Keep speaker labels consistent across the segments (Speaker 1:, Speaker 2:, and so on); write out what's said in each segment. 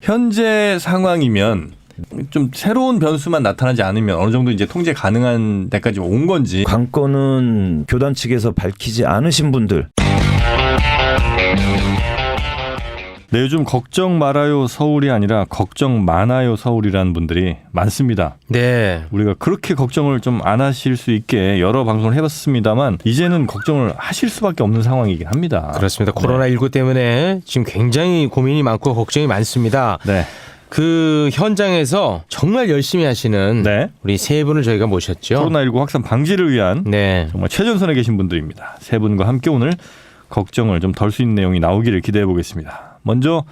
Speaker 1: 현재 상황이면 좀 새로운 변수만 나타나지 않으면 어느 정도 이제 통제 가능한 데까지 온 건지.
Speaker 2: 관건은 교단 측에서 밝히지 않으신 분들.
Speaker 1: 네, 요즘 걱정 말아요 서울이 아니라 걱정 많아요 서울이라는 분들이 많습니다.
Speaker 3: 네.
Speaker 1: 우리가 그렇게 걱정을 좀 안 하실 수 있게 여러 방송을 해봤습니다만 이제는 걱정을 하실 수밖에 없는 상황이긴 합니다.
Speaker 3: 그렇습니다. 코로나19 때문에 지금 굉장히 고민이 많고 걱정이 많습니다.
Speaker 1: 네.
Speaker 3: 그 현장에서 정말 열심히 하시는
Speaker 1: 네.
Speaker 3: 우리 세 분을 저희가 모셨죠.
Speaker 1: 코로나19 확산 방지를 위한
Speaker 3: 네.
Speaker 1: 정말 최전선에 계신 분들입니다. 세 분과 함께 오늘 걱정을 좀 덜 수 있는 내용이 나오기를 기대해 보겠습니다. 먼저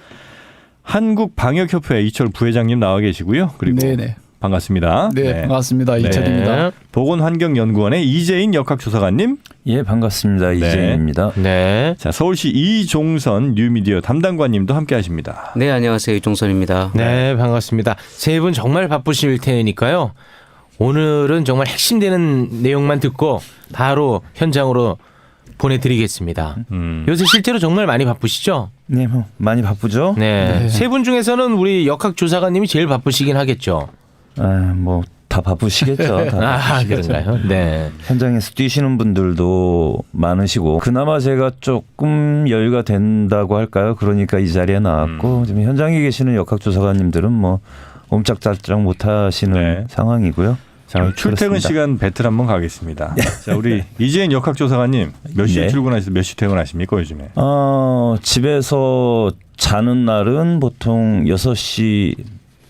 Speaker 1: 한국방역협회 이철 부회장님 나와 계시고요. 그리고
Speaker 4: 네네.
Speaker 1: 반갑습니다.
Speaker 4: 네, 반갑습니다. 이철입니다.
Speaker 3: 네.
Speaker 1: 보건환경연구원의 이재인 역학조사관님.
Speaker 2: 예, 반갑습니다. 이재인입니다.
Speaker 3: 네.
Speaker 1: 자, 서울시 이종선 뉴미디어 담당관님도 함께하십니다.
Speaker 5: 네, 안녕하세요. 이종선입니다.
Speaker 3: 네, 반갑습니다. 세 분 정말 바쁘실 테니까요. 오늘은 정말 핵심되는 내용만 듣고 바로 현장으로 보내드리겠습니다. 요새 실제로 정말 많이 바쁘시죠?
Speaker 2: 네, 뭐 많이 바쁘죠?
Speaker 3: 네.
Speaker 4: 네.
Speaker 3: 세 분 중에서는 우리 역학조사관님이 제일 바쁘시긴 하겠죠.
Speaker 2: 뭐 다 바쁘시겠죠. 다
Speaker 3: 아,
Speaker 2: 바쁘시겠죠.
Speaker 3: 그런가요? 네.
Speaker 2: 현장에서 뛰시는 분들도 많으시고 그나마 제가 조금 여유가 된다고 할까요? 그러니까 이 자리에 나왔고 지금 현장에 계시는 역학조사관님들은 뭐 옴짝달짝 못하시는
Speaker 1: 네.
Speaker 2: 상황이고요.
Speaker 1: 자, 출퇴근
Speaker 2: 그렇습니다.
Speaker 1: 시간 배틀 한번 가겠습니다. 자, 우리 이재인 역학조사관님 몇 시에
Speaker 2: 네.
Speaker 1: 출근하시고 몇 시 퇴근하십니까 요즘에?
Speaker 2: 집에서 자는 날은 보통 6시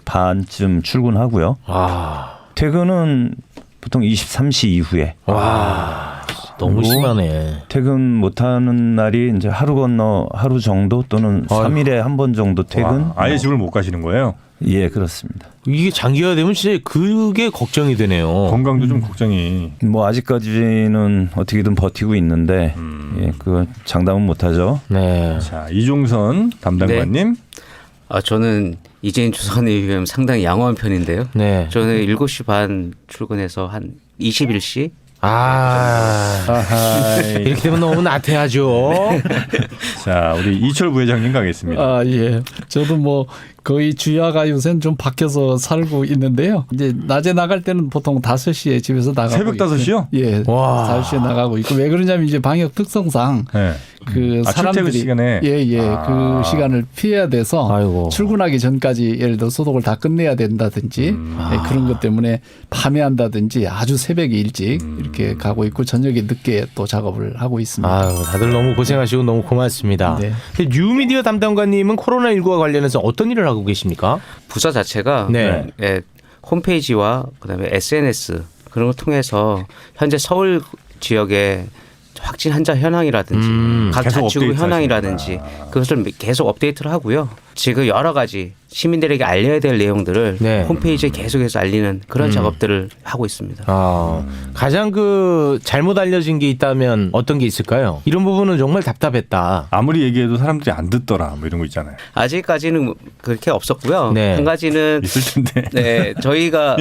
Speaker 2: 반쯤 출근하고요.
Speaker 3: 아,
Speaker 2: 퇴근은 보통 23시 이후에.
Speaker 3: 와, 너무
Speaker 2: 그리고
Speaker 3: 심하네.
Speaker 2: 퇴근 못하는 날이 이제 하루 건너 하루 정도 또는 3일에 한 번 정도 퇴근.
Speaker 1: 와, 아예 집을 못 가시는 거예요?
Speaker 2: 예, 그렇습니다.
Speaker 3: 이게 장기화되면 진짜 그게 걱정이 되네요.
Speaker 1: 건강도 좀 걱정이.
Speaker 2: 뭐 아직까지는 어떻게든 버티고 있는데 예, 그 장담은 못하죠.
Speaker 3: 네.
Speaker 1: 자, 이종선 담당관님.
Speaker 5: 저는 이재인 조사관에 비하면 상당히 양호한 편인데요.
Speaker 3: 네.
Speaker 5: 저는 7시 반 출근해서 한 21시?
Speaker 1: 아하.
Speaker 3: 이렇게 되면 너무 나태하죠.
Speaker 1: 자, 우리 이철 부회장님 가겠습니다.
Speaker 4: 아, 예. 저도 뭐 거의 주야가 요새는 좀 바뀌어서 살고 있는데요. 이제 낮에 나갈 때는 보통 5시에 집에서 나가고
Speaker 1: 새벽
Speaker 4: 있고요.
Speaker 1: 5시요?
Speaker 4: 예.
Speaker 3: 와.
Speaker 4: 5시에 나가고 있고 왜 그러냐면 이제 방역 특성상
Speaker 1: 네.
Speaker 4: 그
Speaker 1: 아, 출퇴근
Speaker 4: 사람들이
Speaker 1: 시간에?
Speaker 4: 예,
Speaker 1: 아.
Speaker 4: 그 시간을 피해야 돼서
Speaker 3: 아이고.
Speaker 4: 출근하기 전까지 예를 들어 소독을 다 끝내야 된다든지 예, 그런 것 때문에 밤에 한다든지 아주 새벽에 일찍 이렇게 가고 있고 저녁에 늦게 또 작업을 하고 있습니다.
Speaker 3: 아유, 다들 너무 고생하시고 너무 고맙습니다.
Speaker 4: 네.
Speaker 3: 근데 뉴미디어 담당관님은 코로나19와 관련해서 어떤 일을 하고 계십니까?
Speaker 5: 부서 자체가
Speaker 3: 네.
Speaker 5: 예, 홈페이지와 그다음에 SNS 그런 걸 통해서 현재 서울 지역의 확진 환자 현황이라든지 각
Speaker 1: 계속
Speaker 5: 자치구
Speaker 1: 업데이트
Speaker 5: 현황이라든지
Speaker 1: 하시는구나.
Speaker 5: 그것을 계속 업데이트를 하고요. 지금 여러 가지 시민들에게 알려야 될 내용들을
Speaker 3: 네.
Speaker 5: 홈페이지에 계속해서 알리는 그런 작업들을 하고 있습니다.
Speaker 3: 가장 그 잘못 알려진 게 있다면 어떤 게 있을까요? 이런 부분은 정말 답답했다.
Speaker 1: 아무리 얘기해도 사람들이 안 듣더라. 뭐 이런 거 있잖아요.
Speaker 5: 아직까지는 그렇게 없었고요.
Speaker 3: 네.
Speaker 5: 한 가지는
Speaker 1: 있을 텐데.
Speaker 5: 네, 저희가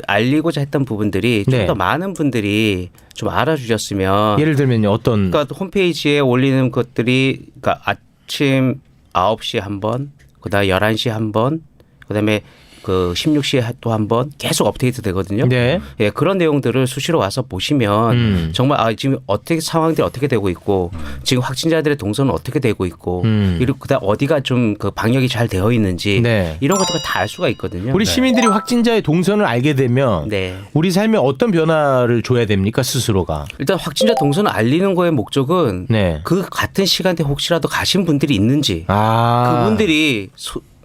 Speaker 5: 알리고자 했던 부분들이 좀
Speaker 3: 네.
Speaker 5: 더 많은 분들이 좀 알아주셨으면.
Speaker 3: 예를 들면요, 어떤
Speaker 5: 그러니까 홈페이지에 올리는 것들이 그러니까 아침 9시에 한 번, 그다음에 11시에 한 번, 그다음에 그 16시에 또 한 번 계속 업데이트 되거든요.
Speaker 3: 네.
Speaker 5: 예, 그런 내용들을 수시로 와서 보시면 정말 지금 어떻게 상황들이 어떻게 되고 있고 지금 확진자들의 동선은 어떻게 되고 있고 그리고 그다음 어디가 좀 그 방역이 잘 되어 있는지
Speaker 3: 네.
Speaker 5: 이런 것들을 다 알 수가 있거든요.
Speaker 3: 우리 시민들이 확진자의 동선을 알게 되면
Speaker 5: 네.
Speaker 3: 우리 삶에 어떤 변화를 줘야 됩니까, 스스로가?
Speaker 5: 일단 확진자 동선을 알리는 거의 목적은
Speaker 3: 네.
Speaker 5: 그 같은 시간대 혹시라도 가신 분들이 있는지 그분들이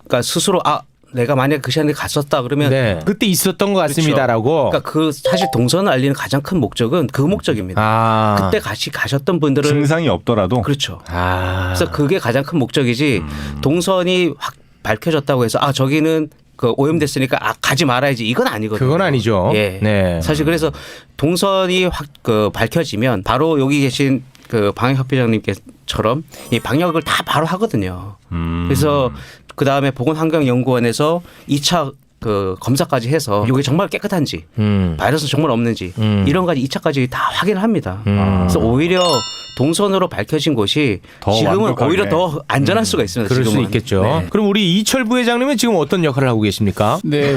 Speaker 5: 그러니까 스스로 내가 만약 그 시간에 갔었다 그러면
Speaker 3: 네. 그때 있었던 것 같습니다라고.
Speaker 5: 그러니까 그 사실 동선을 알리는 가장 큰 목적은 그 목적입니다. 그때 가셨던 분들을
Speaker 1: 증상이 없더라도.
Speaker 5: 그렇죠. 그래서 그게 가장 큰 목적이지 동선이 확 밝혀졌다고 해서 저기는 그 오염됐으니까 가지 말아야지 이건 아니거든요.
Speaker 3: 그건 아니죠.
Speaker 5: 예.
Speaker 3: 네.
Speaker 5: 사실 그래서 동선이 밝혀지면 바로 여기 계신 그 방역협회장님께처럼 이 방역을 다 바로 하거든요. 그래서 그 다음에 보건환경연구원에서 2차 그 검사까지 해서 이게 정말 깨끗한지 바이러스 정말 없는지 이런 가지 2차까지 다 확인을 합니다. 그래서 오히려 동선으로 밝혀진 곳이
Speaker 1: 더
Speaker 5: 지금은
Speaker 1: 완벽하게.
Speaker 5: 오히려 더 안전할 수가 있습니다.
Speaker 3: 그럴 수
Speaker 5: 지금은.
Speaker 3: 있겠죠.
Speaker 5: 네.
Speaker 3: 그럼 우리 이철 부회장님은 지금 어떤 역할을 하고 계십니까?
Speaker 4: 네,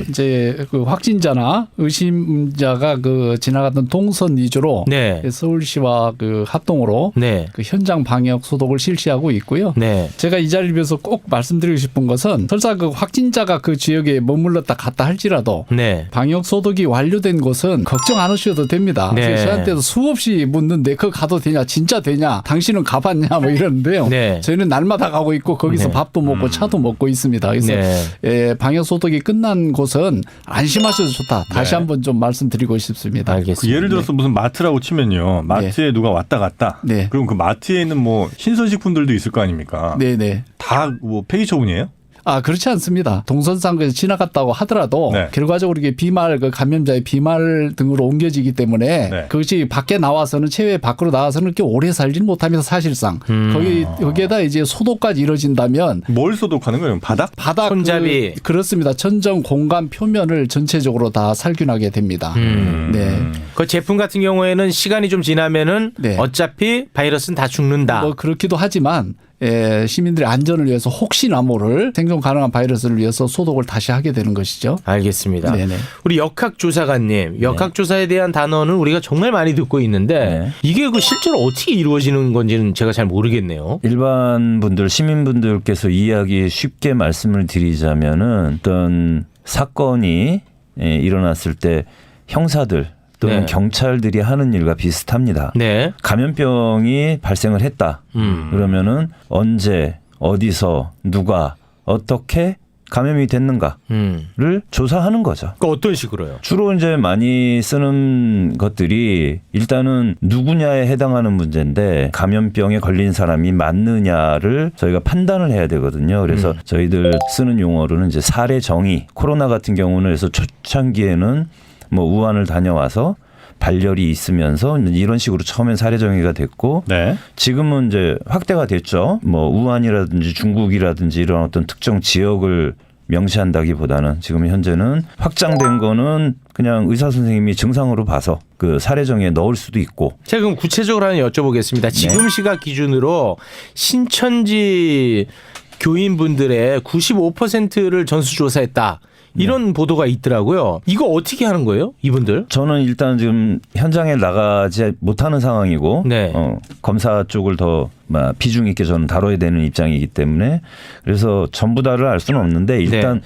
Speaker 4: 이제 그 확진자나 의심자가 지나갔던 동선 위주로
Speaker 3: 네.
Speaker 4: 서울시와 합동으로
Speaker 3: 네.
Speaker 4: 현장 방역 소독을 실시하고 있고요.
Speaker 3: 네.
Speaker 4: 제가 이 자리를 빌어서 꼭 말씀드리고 싶은 것은 설사 확진자가 그 지역에 머물렀다 갔다 할지라도
Speaker 3: 네.
Speaker 4: 방역 소독이 완료된 곳은 걱정 안 하셔도 됩니다.
Speaker 3: 네.
Speaker 4: 그래서 저한테도 수없이 묻는데 그거 가도 되냐, 진짜 되냐, 당신은 가봤냐 뭐 이러는데요.
Speaker 3: 네.
Speaker 4: 저희는 날마다 가고 있고 거기서
Speaker 3: 네.
Speaker 4: 밥도 먹고 차도 먹고 있습니다. 그래서
Speaker 3: 네.
Speaker 4: 방역 소독이 끝난 곳은 안심하셔도 좋다. 다시
Speaker 1: 네.
Speaker 4: 한번 좀 말씀드리고 싶습니다.
Speaker 3: 알겠습니다.
Speaker 1: 그 예를 들어서 무슨 마트라고 치면요. 마트에 누가 왔다 갔다.
Speaker 4: 네.
Speaker 1: 그럼 그 마트에는 뭐 신선식품들도 있을 거 아닙니까?
Speaker 4: 네네.
Speaker 1: 다 뭐 폐기 처분이에요?
Speaker 4: 그렇지 않습니다. 동선상에서 지나갔다고 하더라도
Speaker 1: 네.
Speaker 4: 결과적으로 이게 비말 감염자의 비말 등으로 옮겨지기 때문에
Speaker 1: 네.
Speaker 4: 그것이 밖에 나와서는 체외 밖으로 나와서는 그렇게 오래 살지는 못하면서 사실상 거기에다 이제 소독까지 이루어진다면
Speaker 1: 뭘 소독하는 거예요? 바닥?
Speaker 4: 바닥
Speaker 3: 손잡이.
Speaker 4: 그렇습니다. 천정 공간 표면을 전체적으로 다 살균하게 됩니다. 네.
Speaker 3: 그 제품 같은 경우에는 시간이 좀 지나면은
Speaker 4: 네.
Speaker 3: 어차피 바이러스는 다 죽는다.
Speaker 4: 뭐 그렇기도 하지만 시민들의 안전을 위해서 혹시나 모를 생존 가능한 바이러스를 위해서 소독을 다시 하게 되는 것이죠.
Speaker 3: 알겠습니다.
Speaker 4: 네네.
Speaker 3: 우리 역학조사관님, 역학조사에 대한 단어는 우리가 정말 많이 듣고 있는데
Speaker 2: 네.
Speaker 3: 이게 실제로 어떻게 이루어지는 건지는 제가 잘 모르겠네요.
Speaker 2: 일반 분들, 시민분들께서 이해하기 쉽게 말씀을 드리자면은 어떤 사건이 일어났을 때 형사들 또는
Speaker 3: 네.
Speaker 2: 경찰들이 하는 일과 비슷합니다.
Speaker 3: 네.
Speaker 2: 감염병이 발생을 했다. 그러면은 언제, 어디서, 누가, 어떻게 감염이 됐는가를 조사하는 거죠.
Speaker 3: 그 어떤 식으로요?
Speaker 2: 주로 이제 많이 쓰는 것들이 일단은 누구냐에 해당하는 문제인데 감염병에 걸린 사람이 맞느냐를 저희가 판단을 해야 되거든요. 그래서 저희들 쓰는 용어로는 이제 사례 정의. 코로나 같은 경우는 그래서 초창기에는 뭐 우한을 다녀와서 발열이 있으면서 이런 식으로 처음엔 사례 정의가 됐고
Speaker 1: 네.
Speaker 2: 지금은 이제 확대가 됐죠. 뭐 우한이라든지 중국이라든지 이런 어떤 특정 지역을 명시한다기보다는 지금 현재는 확장된 거는 그냥 의사 선생님이 증상으로 봐서 그 사례 정의에 넣을 수도 있고.
Speaker 3: 제가 그럼 구체적으로 하나 여쭤보겠습니다. 지금 시각 기준으로 신천지 교인분들의 95%를 전수조사했다. 이런 보도가 있더라고요. 이거 어떻게 하는 거예요? 이분들?
Speaker 2: 저는 일단 지금 현장에 나가지 못하는 상황이고
Speaker 3: 네.
Speaker 2: 검사 쪽을 더 비중 있게 저는 다뤄야 되는 입장이기 때문에 그래서 전부 다를 알 수는 없는데 일단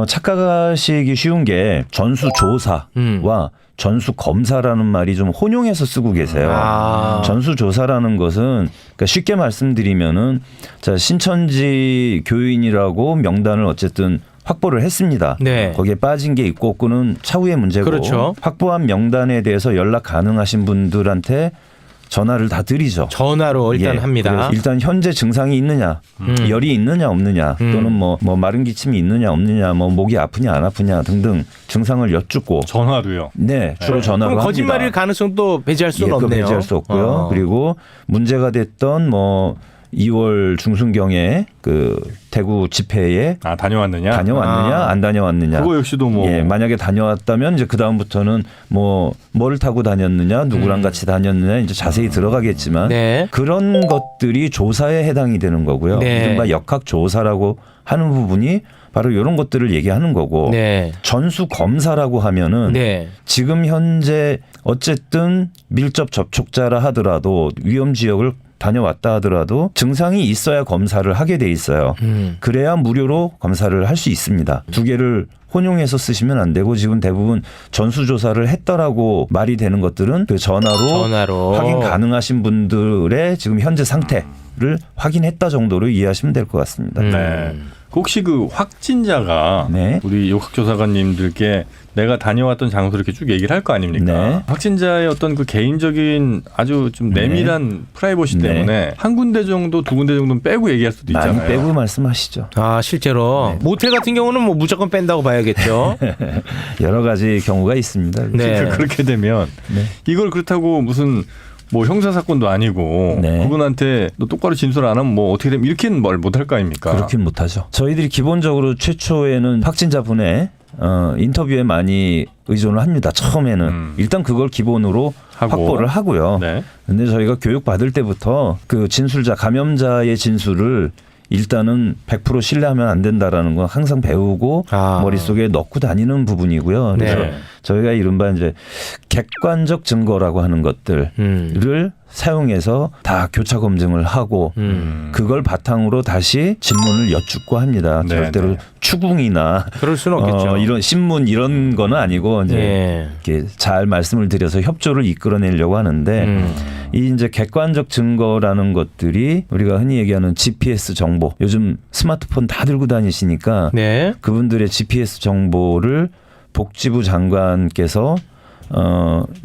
Speaker 2: 착각하시기 쉬운 게 전수조사와 전수검사라는 말이 좀 혼용해서 쓰고 계세요. 전수조사라는 것은 그러니까 쉽게 말씀드리면은 자 신천지 교인이라고 명단을 어쨌든 확보를 했습니다.
Speaker 3: 네.
Speaker 2: 거기에 빠진 게 있고 없고는 차후의 문제고
Speaker 3: 그렇죠.
Speaker 2: 확보한 명단에 대해서 연락 가능하신 분들한테 전화를 다 드리죠.
Speaker 3: 전화로 일단 합니다.
Speaker 2: 그래서 일단 현재 증상이 있느냐, 열이 있느냐 없느냐, 또는 뭐 마른 기침이 있느냐 없느냐, 뭐 목이 아프냐 안 아프냐 등등 증상을 여쭙고
Speaker 1: 전화도요.
Speaker 2: 네, 주로 전화로
Speaker 3: 그럼
Speaker 2: 합니다.
Speaker 3: 거짓말일 가능성도 배제할 수는
Speaker 2: 그거
Speaker 3: 없네요.
Speaker 2: 배제할 수 없고요. 그리고 문제가 됐던 뭐 2월 중순경에 그 대구 집회에
Speaker 1: 다녀왔느냐?
Speaker 2: 다녀왔느냐 안 다녀왔느냐.
Speaker 1: 그거 역시도 뭐
Speaker 2: 만약에 다녀왔다면 이제 그 다음부터는 뭐 뭘 타고 다녔느냐, 누구랑 같이 다녔느냐 이제 자세히 들어가겠지만
Speaker 3: 네.
Speaker 2: 그런 것들이 조사에 해당이 되는 거고요.
Speaker 3: 네.
Speaker 2: 이른바 역학 조사라고 하는 부분이 바로 이런 것들을 얘기하는 거고
Speaker 3: 네.
Speaker 2: 전수 검사라고 하면은
Speaker 3: 네.
Speaker 2: 지금 현재 어쨌든 밀접 접촉자라 하더라도 위험 지역을 다녀왔다 하더라도 증상이 있어야 검사를 하게 돼 있어요. 그래야 무료로 검사를 할 수 있습니다. 두 개를 혼용해서 쓰시면 안 되고 지금 대부분 전수조사를 했더라고 말이 되는 것들은 그 전화로 확인 가능하신 분들의 지금 현재 상태를 확인했다 정도로 이해하시면 될 것 같습니다.
Speaker 1: 네. 혹시 그 확진자가
Speaker 2: 네.
Speaker 1: 우리 역학조사관님들께 내가 다녀왔던 장소를 이렇게 쭉 얘기를 할 거 아닙니까?
Speaker 2: 네.
Speaker 1: 확진자의 어떤 그 개인적인 아주 좀 내밀한 프라이버시
Speaker 2: 네.
Speaker 1: 때문에 한 군데 정도, 두 군데 정도는 빼고 얘기할 수도 있잖아요.
Speaker 2: 많이 빼고 말씀하시죠.
Speaker 3: 실제로 모텔 같은 경우는 뭐 무조건 뺀다고 봐야겠죠.
Speaker 2: 여러 가지 경우가 있습니다.
Speaker 3: 네.
Speaker 1: 그렇게 되면 이걸 그렇다고 무슨 뭐 형사 사건도 아니고 그분한테 너 똑바로 진술 안 하면 뭐 어떻게 되면 이렇게는 말 못할 거 아닙니까?
Speaker 2: 그렇긴 못하죠. 저희들이 기본적으로 최초에는 확진자분의 인터뷰에 많이 의존을 합니다. 처음에는 일단 그걸 기본으로 확보를 하고요.
Speaker 1: 네.
Speaker 2: 근데 저희가 교육 받을 때부터 그 진술자 감염자의 진술을 일단은 100% 신뢰하면 안 된다라는 건 항상 배우고 머릿속에 넣고 다니는 부분이고요. 그래서
Speaker 3: 네.
Speaker 2: 저희가 이른바 이제 객관적 증거라고 하는 것들을 사용해서 다 교차 검증을 하고 그걸 바탕으로 다시 질문을 여쭙고 합니다.
Speaker 1: 네,
Speaker 2: 절대로
Speaker 1: 네.
Speaker 2: 추궁이나
Speaker 3: 그럴 수는 없겠죠.
Speaker 2: 이런 신문 이런 거는 아니고 이제
Speaker 3: 예.
Speaker 2: 이렇게 잘 말씀을 드려서 협조를 이끌어내려고 하는데 이 이제 객관적 증거라는 것들이 우리가 흔히 얘기하는 GPS 정보 요즘 스마트폰 다 들고 다니시니까
Speaker 3: 네.
Speaker 2: 그분들의 GPS 정보를 복지부 장관께서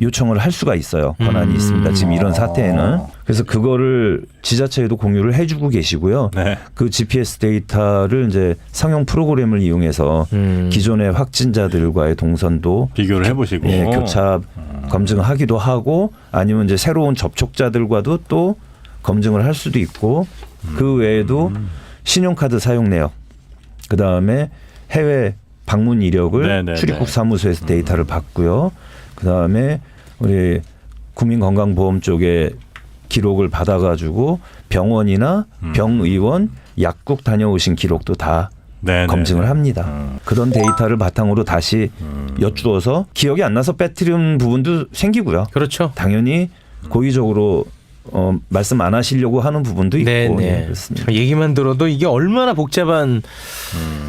Speaker 2: 요청을 할 수가 있어요. 권한이 있습니다. 지금 이런 사태에는. 그래서 그거를 지자체에도 공유를 해주고 계시고요.
Speaker 1: 네.
Speaker 2: 그 GPS 데이터를 이제 상용 프로그램을 이용해서 기존의 확진자들과의 동선도
Speaker 1: 비교를 해보시고
Speaker 2: 예, 교차 검증하기도 하고 아니면 이제 새로운 접촉자들과도 또 검증을 할 수도 있고 그 외에도 신용카드 사용 내역 그 다음에 해외 방문 이력을
Speaker 1: 네네네.
Speaker 2: 출입국 사무소에서 데이터를 받고요. 그 다음에 우리 국민건강보험 쪽에 기록을 받아가지고 병원이나 병의원, 약국 다녀오신 기록도 다
Speaker 1: 네네.
Speaker 2: 검증을 합니다. 그런 데이터를 바탕으로 다시 여쭈어서 기억이 안 나서 빼뜨린 부분도 생기고요.
Speaker 3: 그렇죠.
Speaker 2: 당연히 고의적으로 말씀 안 하시려고 하는 부분도 있고
Speaker 3: 네네.
Speaker 2: 예, 그렇습니다.
Speaker 3: 얘기만 들어도 이게 얼마나 복잡한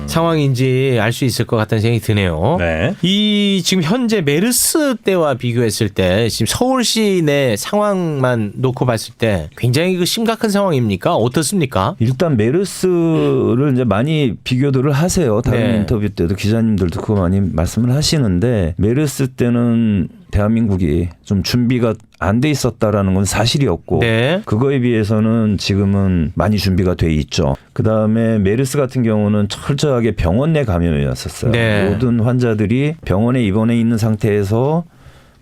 Speaker 3: 상황인지 알 수 있을 것 같다는 생각이 드네요.
Speaker 1: 네.
Speaker 3: 이 지금 현재 메르스 때와 비교했을 때 지금 서울시 내 상황만 놓고 봤을 때 굉장히 그 심각한 상황입니까? 어떻습니까?
Speaker 2: 일단 메르스를 이제 많이 비교들을 하세요. 다른
Speaker 3: 네.
Speaker 2: 인터뷰 때도 기자님들도 그거 많이 말씀을 하시는데 메르스 때는 대한민국이 좀 준비가 안 돼 있었다라는 건 사실이었고
Speaker 3: 네.
Speaker 2: 그거에 비해서는 지금은 많이 준비가 돼 있죠. 그다음에 메르스 같은 경우는 철저하게 병원 내 감염이었었어요.
Speaker 3: 네.
Speaker 2: 모든 환자들이 병원에 입원해 있는 상태에서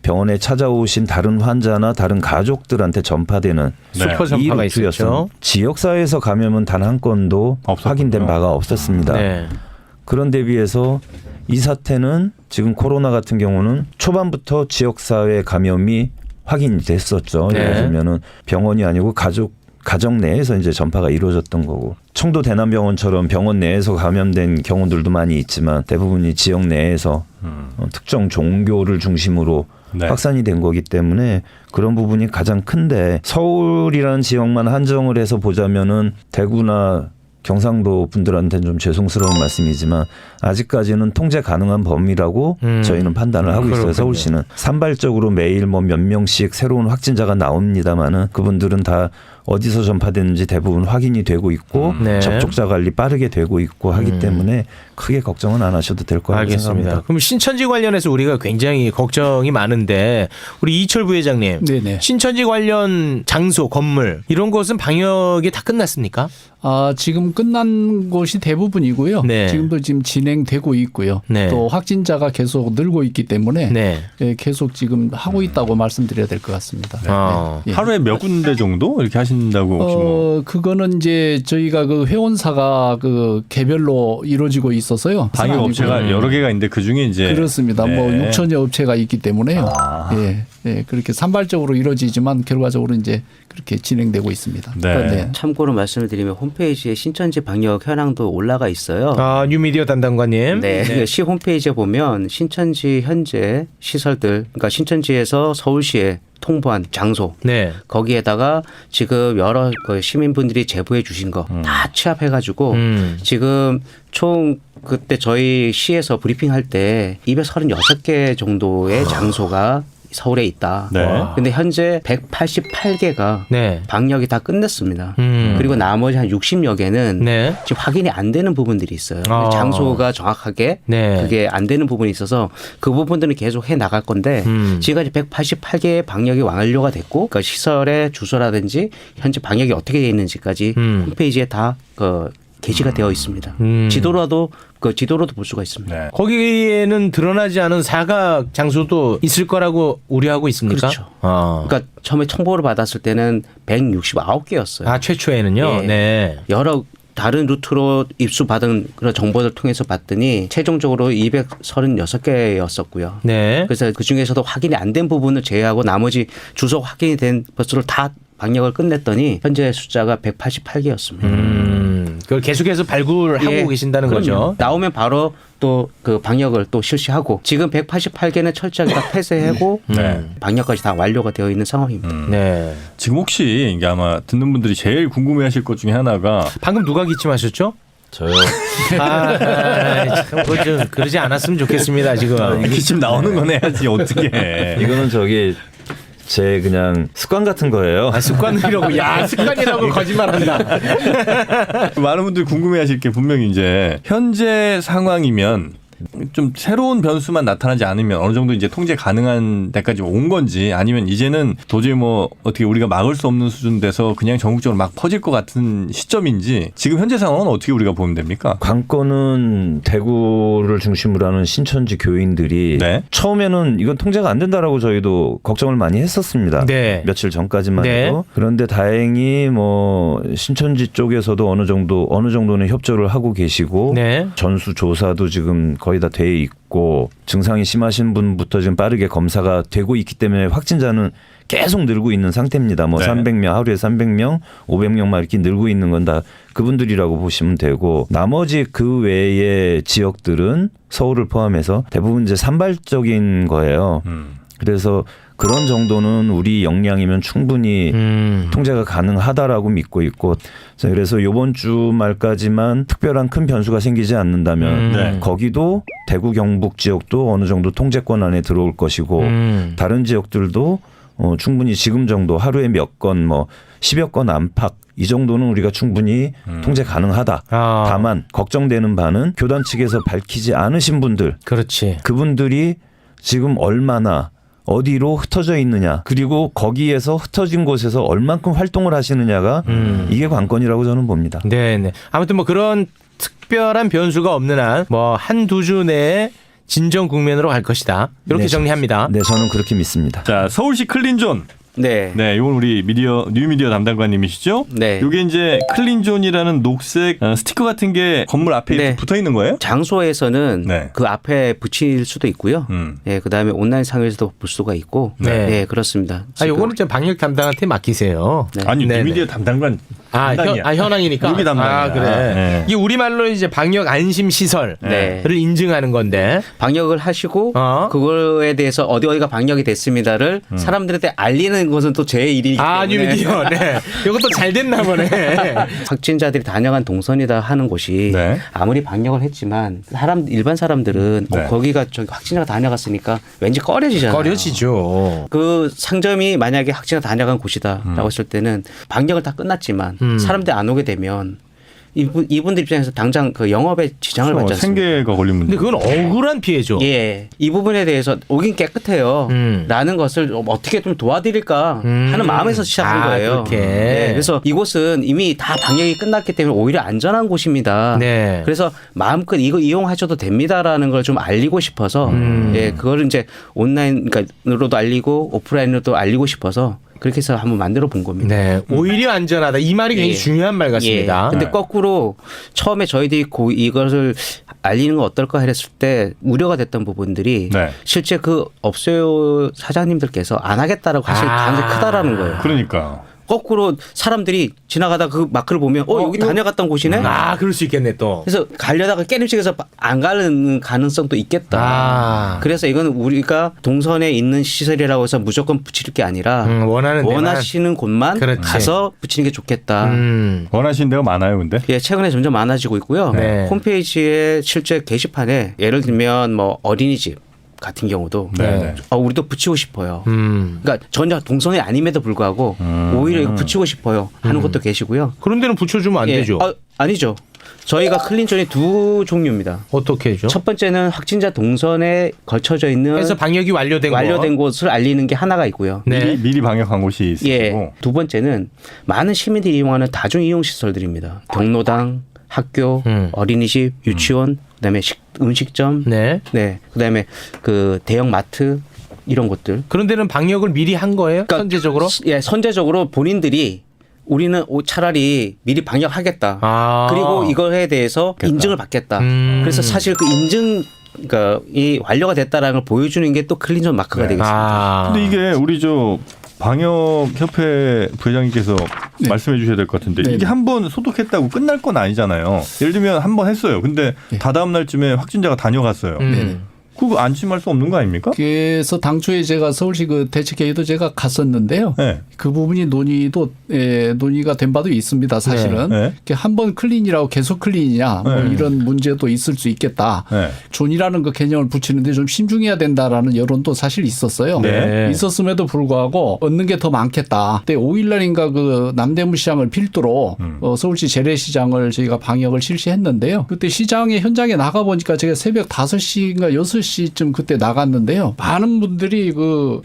Speaker 2: 병원에 찾아오신 다른 환자나 다른 가족들한테 전파되는
Speaker 3: 슈퍼
Speaker 2: 이
Speaker 3: 전파가
Speaker 2: 루트였습니다.
Speaker 3: 있었죠.
Speaker 2: 지역사회에서 감염은 단 한 건도
Speaker 1: 없었군요.
Speaker 2: 확인된 바가 없었습니다.
Speaker 3: 네.
Speaker 2: 그런 데 비해서 이 사태는 지금 코로나 같은 경우는 초반부터 지역사회 감염이 확인이 됐었죠.
Speaker 3: 네.
Speaker 2: 예를 들면은 병원이 아니고 가정 내에서 이제 전파가 이루어졌던 거고 청도 대남병원처럼 병원 내에서 감염된 경우들도 많이 있지만 대부분이 지역 내에서 특정 종교를 중심으로
Speaker 1: 네.
Speaker 2: 확산이 된 거기 때문에 그런 부분이 가장 큰데 서울이라는 지역만 한정을 해서 보자면은 대구나 경상도 분들한테는 좀 죄송스러운 말씀이지만 아직까지는 통제 가능한 범위라고 저희는 판단을 하고 있어요.
Speaker 3: 그렇군요.
Speaker 2: 서울시는 산발적으로 매일 뭐 몇 명씩 새로운 확진자가 나옵니다마는 그분들은 다 어디서 전파되는지 대부분 확인이 되고 있고
Speaker 3: 네.
Speaker 2: 접촉자 관리 빠르게 되고 있고 하기 때문에 크게 걱정은 안 하셔도 될 거라고
Speaker 3: 알겠습니다.
Speaker 2: 생각합니다.
Speaker 3: 그럼 신천지 관련해서 우리가 굉장히 걱정이 많은데 우리 이철 부회장님,
Speaker 4: 네네.
Speaker 3: 신천지 관련 장소, 건물 이런 곳은 방역이 다 끝났습니까?
Speaker 4: 지금 끝난 곳이 대부분이고요.
Speaker 3: 네.
Speaker 4: 지금도 지금 진행되고 있고요.
Speaker 3: 네.
Speaker 4: 또 확진자가 계속 늘고 있기 때문에
Speaker 3: 네.
Speaker 4: 예, 계속 지금 하고 있다고 말씀드려야 될 것 같습니다. 예.
Speaker 1: 하루에 몇 군데 정도 이렇게 하신다고 혹시 뭐
Speaker 4: 그거는 이제 저희가 그 회원사가 그 개별로 이루어지고 있어서요.
Speaker 1: 방역 업체가 여러 개가 있는데 그 중에 이제
Speaker 4: 그렇습니다.
Speaker 1: 네.
Speaker 4: 뭐 6천여 업체가 있기 때문에요. 예, 예, 그렇게 산발적으로 이루어지지만 결과적으로 이제 그렇게 진행되고 있습니다.
Speaker 1: 네.
Speaker 5: 참고로 말씀을 드리면 홈페이지에 신천지 방역 현황도 올라가 있어요.
Speaker 3: 뉴미디어 담당관님.
Speaker 5: 네, 시 홈페이지에 보면 신천지 현재 시설들, 그러니까 신천지에서 서울시에 통보한 장소,
Speaker 3: 네.
Speaker 5: 거기에다가 지금 여러 그 시민분들이 제보해 주신 거 다 취합해가지고 지금 총 그때 저희 시에서 브리핑할 때 236개 정도의 장소가 서울에 있다.
Speaker 1: 네.
Speaker 5: 근데 현재 188개가
Speaker 3: 네.
Speaker 5: 방역이 다 끝냈습니다.
Speaker 3: 음.
Speaker 5: 그리고 나머지 한 60여 개는
Speaker 3: 네.
Speaker 5: 지금 확인이 안 되는 부분들이 있어요. 장소가 정확하게
Speaker 3: 네.
Speaker 5: 그게 안 되는 부분이 있어서 그 부분들은 계속 해 나갈 건데 지금까지 188개의 방역이 완료가 됐고 그러니까 시설의 주소라든지 현재 방역이 어떻게 되어 있는지까지 홈페이지에 다 게시가 되어 있습니다. 지도로도 볼 수가 있습니다.
Speaker 1: 네.
Speaker 3: 거기에는 드러나지 않은 사각 장소도 있을 거라고 우려하고 있습니까?
Speaker 5: 그렇죠. 그러니까 처음에 통보를 받았을 때는 169개였어요.
Speaker 3: 최초에는요.
Speaker 5: 예.
Speaker 3: 네.
Speaker 5: 여러 다른 루트로 입수받은 그런 정보를 통해서 봤더니 최종적으로 236개였었고요.
Speaker 3: 네.
Speaker 5: 그래서 그 중에서도 확인이 안 된 부분을 제외하고 나머지 주소 확인이 된 버스를 다 방역을 끝냈더니 현재 숫자가 188개였습니다.
Speaker 3: 그걸 계속해서 발굴하고
Speaker 5: 예,
Speaker 3: 계신다는
Speaker 5: 그럼요.
Speaker 3: 거죠.
Speaker 5: 나오면 바로 또 그 방역을 또 실시하고 지금 188개는 철저하게 다 폐쇄하고
Speaker 1: 네.
Speaker 5: 방역까지 다 완료가 되어 있는 상황입니다.
Speaker 3: 네.
Speaker 1: 지금 혹시 이게 아마 듣는 분들이 제일 궁금해하실 것 중에 하나가
Speaker 3: 방금 누가 기침하셨죠?
Speaker 2: 저요.
Speaker 3: 참 그거 좀 그러지 않았으면 좋겠습니다. 지금.
Speaker 1: 기침 나오는 건 해야지 어떻게 해.
Speaker 2: 이거는 저기 제 그냥 습관 같은 거예요.
Speaker 3: 아, 습관이라고. 야, 습관이라고 거짓말한다.
Speaker 1: 많은 분들이 궁금해하실 게 분명히 이제 현재 상황이면 좀 새로운 변수만 나타나지 않으면 어느 정도 이제 통제 가능한 데까지 온 건지 아니면 이제는 도저히 뭐 어떻게 우리가 막을 수 없는 수준 돼서 그냥 전국적으로 막 퍼질 것 같은 시점인지 지금 현재 상황은 어떻게 우리가 보면 됩니까?
Speaker 2: 관건은 대구를 중심으로 하는 신천지 교인들이
Speaker 1: 네.
Speaker 2: 처음에는 이건 통제가 안 된다라고 저희도 걱정을 많이 했었습니다.
Speaker 3: 네.
Speaker 2: 며칠 전까지만
Speaker 3: 네.
Speaker 2: 해도. 그런데 다행히 뭐 신천지 쪽에서도 어느 정도는 협조를 하고 계시고
Speaker 3: 네.
Speaker 2: 전수 조사도 지금 거의 다 돼 있고 증상이 심하신 분부터 지금 빠르게 검사가 되고 있기 때문에 확진자는 계속 늘고 있는 상태입니다. 뭐
Speaker 1: 네.
Speaker 2: 300명 하루에 300명, 500명만 이렇게 늘고 있는 건 다 그분들이라고 보시면 되고 나머지 그 외의 지역들은 서울을 포함해서 대부분 이제 산발적인 거예요. 그래서 그런 정도는 우리 역량이면 충분히 통제가 가능하다라고 믿고 있고 그래서 이번 주말까지만 특별한 큰 변수가 생기지 않는다면
Speaker 1: 네.
Speaker 2: 거기도 대구 경북 지역도 어느 정도 통제권 안에 들어올 것이고 다른 지역들도 충분히 지금 정도 하루에 몇 건 뭐 10여 건 안팎 이 정도는 우리가 충분히 통제 가능하다.
Speaker 3: 아.
Speaker 2: 다만 걱정되는 바는 교단 측에서 밝히지 않으신 분들
Speaker 3: 그렇지.
Speaker 2: 그분들이 지금 얼마나 어디로 흩어져 있느냐 그리고 거기에서 흩어진 곳에서 얼만큼 활동을 하시느냐가 이게 관건이라고 저는 봅니다.
Speaker 3: 네. 아무튼 뭐 그런 특별한 변수가 없는 한 뭐 한두 주 내에 진정 국면으로 갈 것이다. 이렇게
Speaker 2: 네,
Speaker 3: 정리합니다.
Speaker 2: 네, 저는 그렇게 믿습니다.
Speaker 1: 자, 서울시 클린존.
Speaker 5: 네.
Speaker 1: 네, 이건 우리 뉴미디어 담당관님이시죠?
Speaker 5: 네.
Speaker 1: 이게 이제 클린존이라는 녹색 스티커 같은 게 건물 앞에
Speaker 5: 네.
Speaker 1: 붙어 있는 거예요?
Speaker 5: 장소에서는
Speaker 1: 네.
Speaker 5: 그 앞에 붙일 수도 있고요. 예, 그다음에 온라인 상에서도 볼 수가 있고.
Speaker 3: 네.
Speaker 5: 네, 그렇습니다.
Speaker 3: 아, 요거는 좀 방역 담당한테 맡기세요.
Speaker 5: 네.
Speaker 1: 아니,
Speaker 3: 네네.
Speaker 1: 뉴미디어 담당관
Speaker 3: 현황이니까.
Speaker 1: 여기 담당이야.
Speaker 3: 아, 그래.
Speaker 1: 네.
Speaker 3: 이게 우리말로 이제 방역 안심 시설을
Speaker 5: 네.
Speaker 3: 인증하는 건데.
Speaker 5: 방역을 하시고 그거에 대해서 어디가 방역이 됐습니다를 사람들한테 알리는 것은 또 제 일이기 때문에.
Speaker 3: 아, 뉴미디어. 네. 이것도 잘 됐나 보네.
Speaker 5: 확진자들이 다녀간 동선이다 하는 곳이
Speaker 1: 네.
Speaker 5: 아무리 방역을 했지만 일반 사람들은
Speaker 1: 네.
Speaker 5: 거기가 저기 확진자가 다녀갔으니까 왠지 꺼려지잖아요.
Speaker 3: 꺼려지죠.
Speaker 5: 그 상점이 만약에 확진자가 다녀간 곳이다라고 했을 때는 방역을 다 끝났지만 사람들이 안 오게 되면 이분들 입장에서 당장 그 영업에 지장을 받지 않습니까?
Speaker 1: 생계가 걸린 문제.
Speaker 3: 근데 그건 억울한 피해죠.
Speaker 5: 예, 이 부분에 대해서 오긴 깨끗해요. 라는 것을 어떻게 좀 도와드릴까 하는 마음에서 시작한
Speaker 3: 아,
Speaker 5: 거예요.
Speaker 3: 그렇게.
Speaker 5: 예, 그래서 이곳은 이미 다 방역이 끝났기 때문에 오히려 안전한 곳입니다.
Speaker 3: 네.
Speaker 5: 그래서 마음껏 이거 이용하셔도 됩니다라는 걸 좀 알리고 싶어서 예, 그거를 이제 온라인으로도 알리고 오프라인으로도 알리고 싶어서 그렇게 해서 한번 만들어 본 겁니다.
Speaker 3: 네. 오히려 안전하다. 이 말이 굉장히
Speaker 5: 예.
Speaker 3: 중요한 말 같습니다.
Speaker 5: 예. 근데
Speaker 1: 네.
Speaker 5: 거꾸로 처음에 저희들이 이것을 알리는 건 어떨까 했을 때 우려가 됐던 부분들이
Speaker 1: 네.
Speaker 5: 실제 그 업소 사장님들께서 안 하겠다라고 하실 가능성이 크다라는 거예요.
Speaker 1: 그러니까.
Speaker 5: 거꾸로 사람들이 지나가다 그 마크를 보면 여기 다녀갔던 곳이네.
Speaker 3: 아, 그럴 수 있겠네 또.
Speaker 5: 그래서 가려다가 깨림칙해서 안 가는 가능성도 있겠다.
Speaker 3: 아.
Speaker 5: 그래서 이거는 우리가 동선에 있는 시설이라고 해서 무조건 붙일 게 아니라
Speaker 3: 원하는 데만.
Speaker 5: 원하시는 곳만
Speaker 3: 그렇지.
Speaker 5: 가서 붙이는 게 좋겠다.
Speaker 1: 원하시는 데가 많아요, 근데.
Speaker 5: 예, 최근에 점점 많아지고 있고요.
Speaker 3: 네.
Speaker 5: 홈페이지에 실제 게시판에 예를 들면 뭐 어린이집 같은 경우도
Speaker 1: 네.
Speaker 5: 우리도 붙이고 싶어요. 그러니까 전혀 동선이 아님에도 불구하고 오히려 이거 붙이고 싶어요 하는 것도 계시고요.
Speaker 3: 그런 데는 붙여주면 안
Speaker 5: 예.
Speaker 3: 되죠.
Speaker 5: 아니죠. 저희가 클린존이 두 종류입니다.
Speaker 3: 어떻게 해죠?
Speaker 5: 첫 번째는 확진자 동선에 걸쳐져 있는
Speaker 3: 해서 방역이 완료된
Speaker 5: 곳을 알리는 게 하나가 있고요.
Speaker 3: 네.
Speaker 1: 미리 방역한 곳이 있고.
Speaker 5: 예. 두 번째는 많은 시민들이 이용하는 다중 이용 시설들입니다. 경로당, 학교, 어린이집, 유치원, 그다음에 음식점,
Speaker 3: 네.
Speaker 5: 네, 그다음에 그 대형 마트 이런 곳들.
Speaker 3: 그런 데는 방역을 미리 한 거예요?
Speaker 5: 그러니까
Speaker 3: 선제적으로?
Speaker 5: 예, 선제적으로 본인들이 우리는 차라리 미리 방역하겠다.
Speaker 3: 아.
Speaker 5: 그리고 이거에 대해서 인증을 받겠다. 그래서 사실 그 인증 그러니까 이 완료가 됐다라는 걸 보여주는 게 또 클린존 마크가
Speaker 1: 네.
Speaker 5: 되겠습니다.
Speaker 3: 아.
Speaker 1: 근데 이게 우리 저 방역협회 부회장님께서
Speaker 4: 네.
Speaker 1: 말씀해 주셔야 될 것 같은데
Speaker 4: 네.
Speaker 1: 이게 한 번 소독했다고 끝날 건 아니잖아요. 예를 들면 한 번 했어요. 근데
Speaker 4: 네.
Speaker 1: 다다음 날쯤에 확진자가 다녀갔어요. 그거 안심할 수 없는 거 아닙니까?
Speaker 4: 그래서 당초에 제가 서울시 그 대책회의도 제가 갔었는데요.
Speaker 1: 네.
Speaker 4: 그 부분이 논의가 된 바도 있습니다. 사실은
Speaker 1: 네.
Speaker 4: 한 번 클린이라고 계속 클린이냐 뭐
Speaker 1: 네.
Speaker 4: 이런 문제도 있을 수 있겠다.
Speaker 1: 네.
Speaker 4: 존이라는 그 개념을 붙이는데 좀 신중해야 된다라는 여론도 사실 있었어요.
Speaker 3: 네.
Speaker 4: 있었음에도 불구하고 얻는 게 더 많겠다. 그때 5일날인가 그 남대문 시장을 필두로 서울시 재래시장을 저희가 방역을 실시했는데요. 그때 시장에 현장에 나가 보니까 제가 새벽 5시인가 6시쯤 그때 나갔는데요. 많은 분들이 그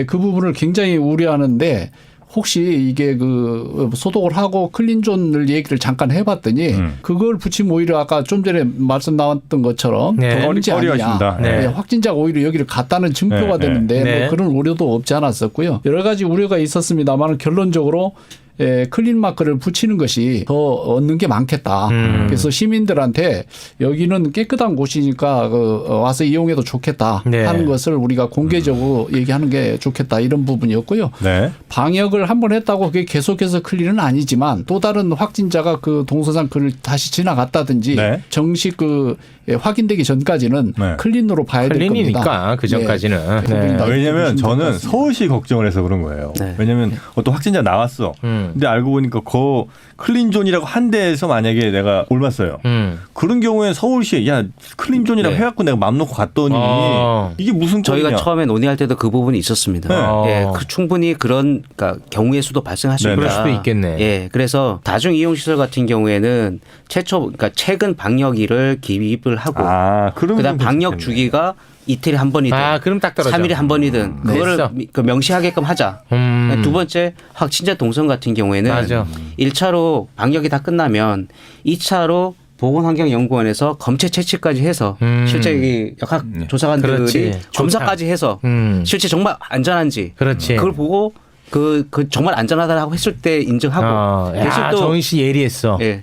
Speaker 4: 부분을 굉장히 우려하는데 혹시 이게 그 소독을 하고 클린존을 얘기를 잠깐 해봤더니 그걸 붙이면 오히려 아까 좀 전에 말씀 나왔던 것처럼
Speaker 3: 네.
Speaker 4: 더 문제 아니냐.
Speaker 1: 꺼려하신다.
Speaker 3: 네.
Speaker 4: 확진자가 오히려 여기를 갔다는 증표가
Speaker 1: 네.
Speaker 4: 되는데
Speaker 3: 네.
Speaker 4: 뭐 그런 우려도 없지 않았었고요. 여러 가지 우려가 있었습니다만 결론적으로 클린 마크를 붙이는 것이 더 얻는 게 많겠다. 그래서 시민들한테 여기는 깨끗한 곳이니까 와서 이용해도 좋겠다
Speaker 3: 네.
Speaker 4: 하는 것을 우리가 공개적으로 얘기하는 게 좋겠다 이런 부분이었고요.
Speaker 1: 네.
Speaker 4: 방역을 한 번 했다고 그게 계속해서 클린은 아니지만 또 다른 확진자가 그 동서산 그를 다시 지나갔다든지
Speaker 1: 네.
Speaker 4: 정식 확인되기 전까지는
Speaker 1: 네.
Speaker 4: 클린으로 봐야 될 겁니다.
Speaker 3: 클린이니까 그 전까지는.
Speaker 4: 네. 그 부분이 다
Speaker 1: 왜냐하면
Speaker 4: 보시면 될것
Speaker 1: 저는
Speaker 4: 같습니다.
Speaker 1: 서울시 걱정을 해서 그런 거예요.
Speaker 5: 네.
Speaker 1: 왜냐하면 어떤 확진자 나왔어. 근데 알고 보니까 그 클린존이라고 한 데에서 만약에 내가 올랐어요. 그런 경우에 서울시에 야 클린존이라고
Speaker 5: 네.
Speaker 1: 해갖고 내가 맘 놓고 갔더니 이게 무슨
Speaker 5: 저희가
Speaker 1: 꼴이냐.
Speaker 5: 처음에 논의할 때도 그 부분이 있었습니다.
Speaker 1: 네.
Speaker 5: 예, 충분히 그런 그러니까 경우의 수도 발생할 수
Speaker 1: 네,
Speaker 5: 있다.
Speaker 3: 그럴 수도 있겠네.
Speaker 5: 예, 그래서 다중 이용 시설 같은 경우에는 그러니까 최근 방역일을 기입을 하고
Speaker 1: 그럼
Speaker 5: 그다음 방역
Speaker 1: 괜찮겠네.
Speaker 5: 주기가 이틀에 한 번이든
Speaker 3: 그럼 딱 떨어져.
Speaker 5: 3일에 한 번이든
Speaker 3: 됐어.
Speaker 5: 그거를 명시하게끔 하자. 두 번째 확진자 동선 같은 경우에는
Speaker 3: 맞아.
Speaker 5: 1차로 방역이 다 끝나면 2차로 보건환경연구원에서 검체 채취까지 해서 실제 이 역학 조사관들이
Speaker 3: 그렇지.
Speaker 5: 검사까지 해서 실제 정말 안전한지
Speaker 3: 그렇지.
Speaker 5: 그걸 보고 그 정말 안전하다고 했을 때 인증하고 대신
Speaker 3: 야,
Speaker 5: 또
Speaker 3: 정희 씨 예리했어.
Speaker 5: 예.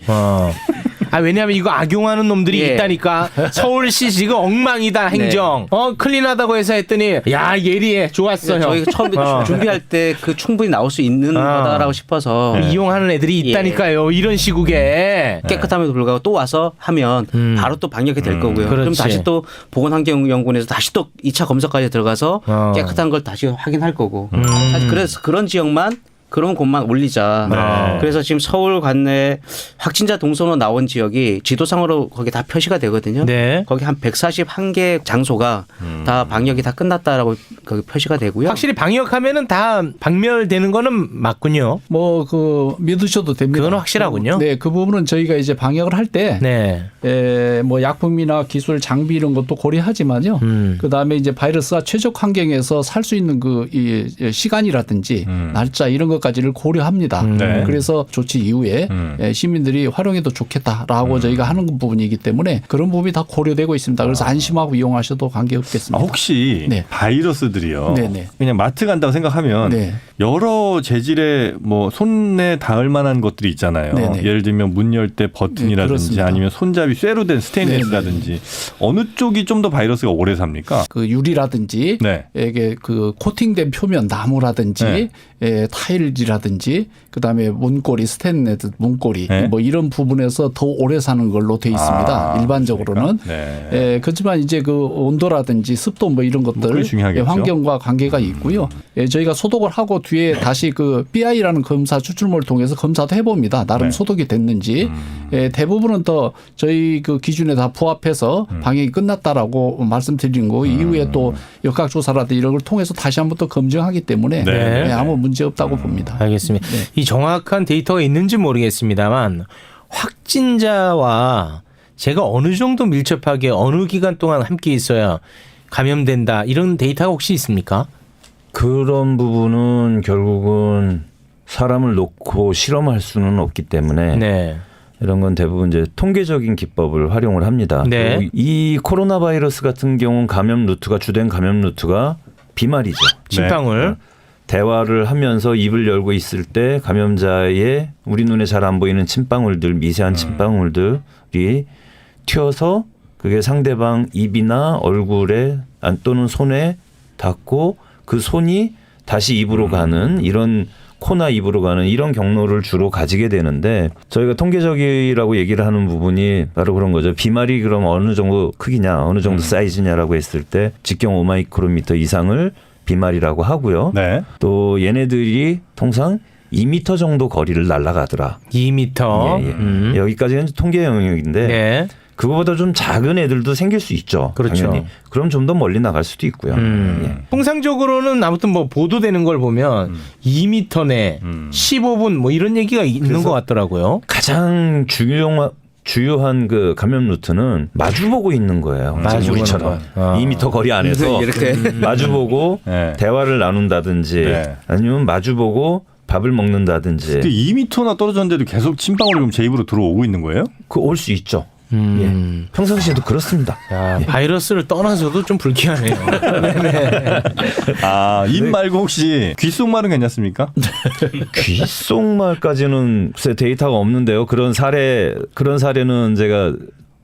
Speaker 3: 왜냐하면 이거 악용하는 놈들이
Speaker 5: 예.
Speaker 3: 있다니까. 서울시 지금 엉망이다 행정. 클린하다고 해서 했더니 야 예리해 좋았어요.
Speaker 5: 저희가 처음에 준비할 때 그 충분히 나올 수 있는 거다라고 싶어서
Speaker 3: 이용하는 애들이 있다니까요. 이런 시국에.
Speaker 5: 깨끗함에도 불구하고 또 와서 하면 바로 또 방역이 될 거고요. 그럼
Speaker 3: 그렇지.
Speaker 5: 다시 또 보건환경연구원에서 다시 또 2차 검사까지 들어가서 깨끗한 걸 다시 확인할 거고. 사실 그래서 그런 지역만 그런 곳만 올리자.
Speaker 1: 네.
Speaker 5: 그래서 지금 서울 관내 확진자 동선으로 나온 지역이 지도상으로 거기 다 표시가 되거든요.
Speaker 3: 네.
Speaker 5: 거기 한 141개 장소가 다 방역이 다 끝났다라고 거기 표시가 되고요.
Speaker 3: 확실히 방역하면은 다 박멸되는 거는 맞군요.
Speaker 4: 뭐 믿으셔도 됩니다.
Speaker 3: 그건 확실하군요.
Speaker 4: 네, 그 부분은 저희가 이제 방역을 할 때
Speaker 3: 네.
Speaker 4: 뭐 약품이나 기술 장비 이런 것도 고려하지만요. 그 다음에 이제 바이러스가 최적 환경에서 살 수 있는 이 시간이라든지 날짜 이런 것까지를 고려합니다.
Speaker 1: 네.
Speaker 4: 그래서 조치 이후에 시민들이 활용해도 좋겠다라고 저희가 하는 부분이기 때문에 그런 부분이 다 고려되고 있습니다. 그래서 안심하고 이용하셔도 관계없겠습니다.
Speaker 1: 혹시
Speaker 4: 네.
Speaker 1: 바이러스들이요.
Speaker 4: 네네.
Speaker 1: 그냥 마트 간다고 생각하면
Speaker 4: 네.
Speaker 1: 여러 재질의 뭐 손에 닿을 만한 것들이 있잖아요.
Speaker 4: 네네.
Speaker 1: 예를 들면 문 열 때 버튼이라든지
Speaker 4: 그렇습니다.
Speaker 1: 아니면 손잡이 쇠로 된 스테인리스라든지 어느 쪽이 좀 더 바이러스가 오래 삽니까?
Speaker 4: 그 유리라든지
Speaker 1: 네.
Speaker 4: 이게 그 코팅된 표면 나무라든지
Speaker 1: 네.
Speaker 4: 타일이라든지 그다음에 문고리 스테인레스 문고리
Speaker 1: 네.
Speaker 4: 뭐 이런 부분에서 더 오래 사는 걸로 돼 있습니다. 일반적으로는.
Speaker 1: 네.
Speaker 4: 그렇지만 이제 그 온도라든지 습도 뭐 이런 것들
Speaker 1: 그게 중요하겠죠.
Speaker 4: 환경과 관계가 있고요. 저희가 소독을 하고 뒤에 다시 그 BI라는 검사 추출물을 통해서 검사도 해봅니다. 나름
Speaker 1: 네.
Speaker 4: 소독이 됐는지. 대부분은 더 저희 그 기준에 다 부합해서 방역이 끝났다라고 말씀드린 거 이후에 또 역학조사라든지 이런 걸 통해서 다시 한번 또 검증하기 때문에
Speaker 1: 네.
Speaker 4: 아무 문제 없다고 봅니다.
Speaker 3: 알겠습니다.
Speaker 4: 네.
Speaker 3: 이 정확한 데이터가 있는지 모르겠습니다만 확진자와 제가 어느 정도 밀접하게 어느 기간 동안 함께 있어야 감염된다 이런 데이터가 혹시 있습니까?
Speaker 2: 그런 부분은 결국은 사람을 놓고 실험할 수는 없기 때문에
Speaker 3: 네.
Speaker 2: 이런 건 대부분 이제 통계적인 기법을 활용을 합니다.
Speaker 3: 네.
Speaker 2: 그리고 이 코로나 바이러스 같은 경우는 감염 루트가 주된 감염 루트가 비말이죠.
Speaker 3: 침방울.
Speaker 2: 대화를 하면서 입을 열고 있을 때 감염자의 우리 눈에 잘 안 보이는 침방울들, 미세한 침방울들이 튀어서 그게 상대방 입이나 얼굴에 또는 손에 닿고 그 손이 다시 입으로 가는 이런 코나 입으로 가는 이런 경로를 주로 가지게 되는데 저희가 통계적이라고 얘기를 하는 부분이 바로 그런 거죠. 비말이 그럼 어느 정도 크기냐 어느 정도 사이즈냐라고 했을 때 직경 5마이크로미터 이상을 비말이라고 하고요.
Speaker 1: 네.
Speaker 2: 또 얘네들이 통상 2m 정도 거리를 날아가더라.
Speaker 3: 2m.
Speaker 2: 예, 예. 여기까지는 통계 영역인데
Speaker 3: 네.
Speaker 2: 그거보다 좀 작은 애들도 생길 수 있죠.
Speaker 3: 그렇죠.
Speaker 2: 당연히. 그럼 좀 더 멀리 나갈 수도 있고요. 예.
Speaker 3: 통상적으로는 아무튼 뭐 보도되는 걸 보면 2m 내 15분 뭐 이런 얘기가 있는 것 같더라고요.
Speaker 2: 가장 주요한 그 감염 루트는 마주보고 있는 거예요.
Speaker 3: 마주보는
Speaker 2: 우리처럼
Speaker 3: 거. 아.
Speaker 2: 2m 거리 안에서
Speaker 5: 이렇게
Speaker 2: 마주보고
Speaker 1: 네.
Speaker 2: 대화를 나눈다든지
Speaker 1: 네.
Speaker 2: 아니면 마주보고 밥을 먹는다든지
Speaker 1: 근데 2m나 떨어졌는데도 계속 침방울이 그럼 제 입으로 들어오고 있는 거예요?
Speaker 2: 그 올 수 있죠. 예. 평상시에도 그렇습니다.
Speaker 3: 야, 바이러스를 떠나서도 좀 불쾌하네요. 네네.
Speaker 1: 아, 입 말고 혹시 귓속말은 괜찮습니까?
Speaker 2: 귓속말까지는 글쎄 데이터가 없는데요. 그런 사례는 제가